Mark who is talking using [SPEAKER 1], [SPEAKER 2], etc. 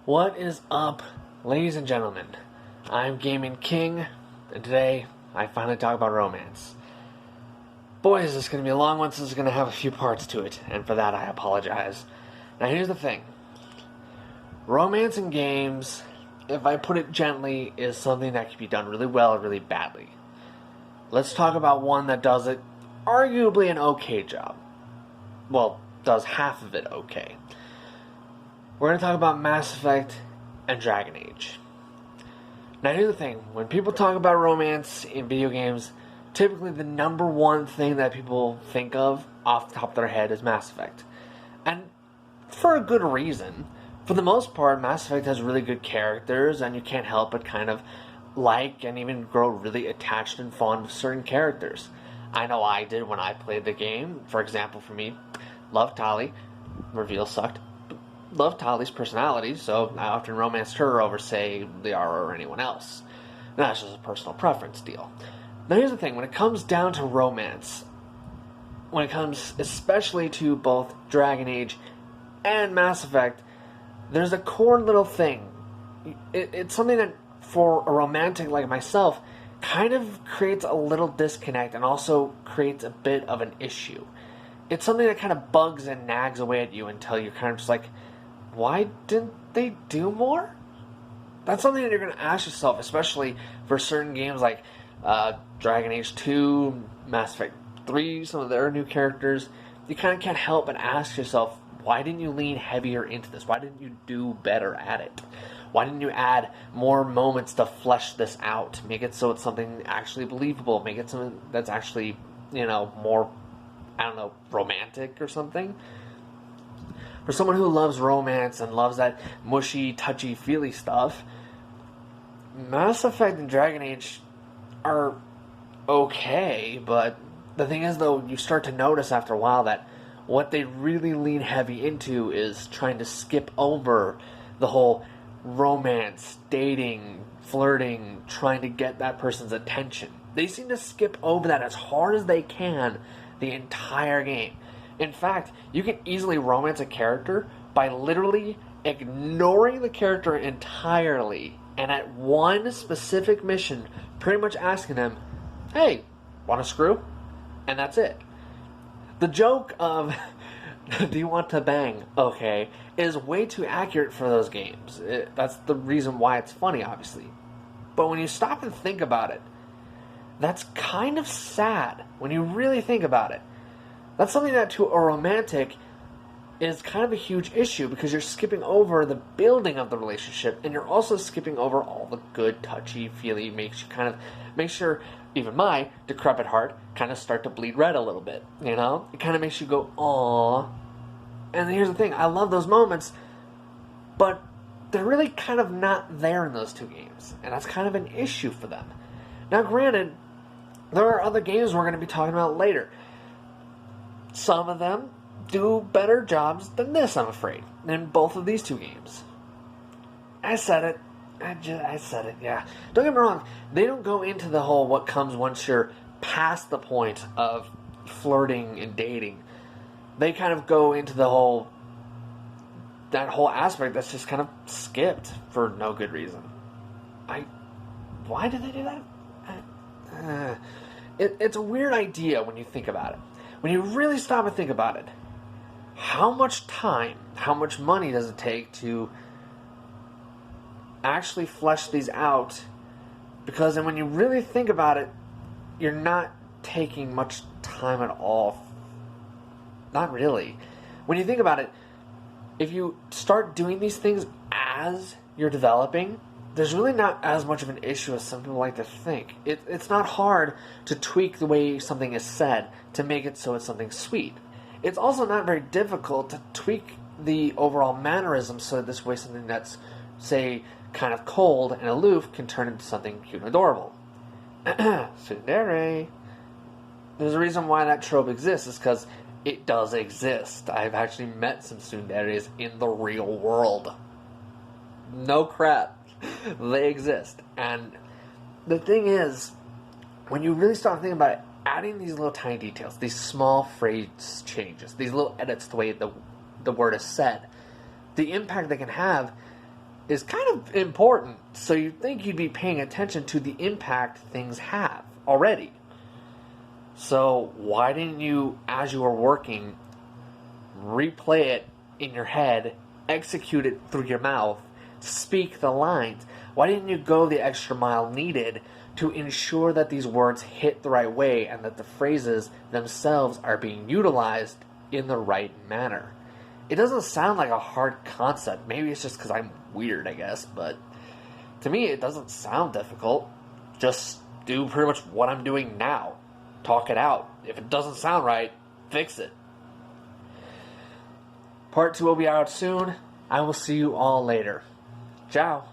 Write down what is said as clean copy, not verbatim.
[SPEAKER 1] What is up, ladies and gentlemen? I'm Gaming King, and today I finally talk about romance. Boy, is this going to be a long one, so this is going to have a few parts to it, and for that I apologize. Now here's the thing. Romance in games, if I put it gently, is something that can be done really well or really badly. Let's talk about one that does it arguably an okay job. Well, does half of it okay. We're going to talk about Mass Effect and Dragon Age. Now here's the thing, when people talk about romance in video games, typically the number one thing that people think of off the top of their head is Mass Effect. And for a good reason. For the most part, Mass Effect has really good characters, and you can't help but kind of like and even grow really attached and fond of certain characters. I know I did when I played the game. For example, for me, loved Tali. Reveal sucked. Loved Tali's personality, so I often romanced her over, say, Liara or anyone else. And that's just a personal preference deal. Now here's the thing, when it comes down to romance, when it comes especially to both Dragon Age and Mass Effect, there's a core little thing. It's something that, for a romantic like myself, kind of creates a little disconnect and also creates a bit of an issue. It's something that kind of bugs and nags away at you until you're kind of just like, why didn't they do more? That's something that you're going to ask yourself, especially for certain games like Dragon Age 2, Mass Effect 3, some of their new characters. You kind of can't help but ask yourself, why didn't you lean heavier into this? Why didn't you do better at it? Why didn't you add more moments to flesh this out? Make it so it's something actually believable. Make it something that's actually, more, romantic or something. For someone who loves romance and loves that mushy, touchy-feely stuff, Mass Effect and Dragon Age are okay, but the thing is, though, you start to notice after a while that what they really lean heavy into is trying to skip over the whole romance, dating, flirting, trying to get that person's attention. They seem to skip over that as hard as they can the entire game. In fact, you can easily romance a character by literally ignoring the character entirely and at one specific mission pretty much asking them, hey, want to screw? And that's it. The joke of, do you want to bang? Okay, is way too accurate for those games. That's the reason why it's funny, obviously. But when you stop and think about it, that's kind of sad when you really think about it. That's something that to a romantic is kind of a huge issue because you're skipping over the building of the relationship and you're also skipping over all the good, touchy-feely, makes sure even my decrepit heart kind of start to bleed red a little bit, It kind of makes you go, aww. And here's the thing, I love those moments, but they're really kind of not there in those two games, and that's kind of an issue for them. Now, granted, there are other games we're going to be talking about later. Some of them do better jobs than this, I'm afraid, in both of these two games. I said it. I said it, yeah. Don't get me wrong, they don't go into the whole what comes once you're past the point of flirting and dating. They kind of go into that whole aspect that's just kind of skipped for no good reason. Why did they do that? It's a weird idea when you think about it. When you really stop and think about it, how much time, how much money does it take to actually flesh these out? Because then when you really think about it, you're not taking much time at all. Not really. When you think about it, if you start doing these things as you're developing, there's really not as much of an issue as some people like to think. It's not hard to tweak the way something is said to make it so it's something sweet. It's also not very difficult to tweak the overall mannerisms so that this way something that's, say, kind of cold and aloof can turn into something cute and adorable. Tsundere. There's a reason why that trope exists, is because it does exist. I've actually met some tsunderes in the real world. No crap. They exist. And the thing is, when you really start thinking about it, adding these little tiny details, these small phrase changes, these little edits, the way the word is said, the impact they can have is kind of important, so you'd think you'd be paying attention to the impact things have already. So why didn't you, as you were working, replay it in your head, execute it through your mouth, speak the lines? Why didn't you go the extra mile needed to ensure that these words hit the right way and that the phrases themselves are being utilized in the right manner? It doesn't sound like a hard concept. Maybe it's just because I'm weird, I guess, but to me it doesn't sound difficult. Just do pretty much what I'm doing now. Talk it out. If it doesn't sound right, fix it. Part 2 will be out soon. I will see you all later. Ciao.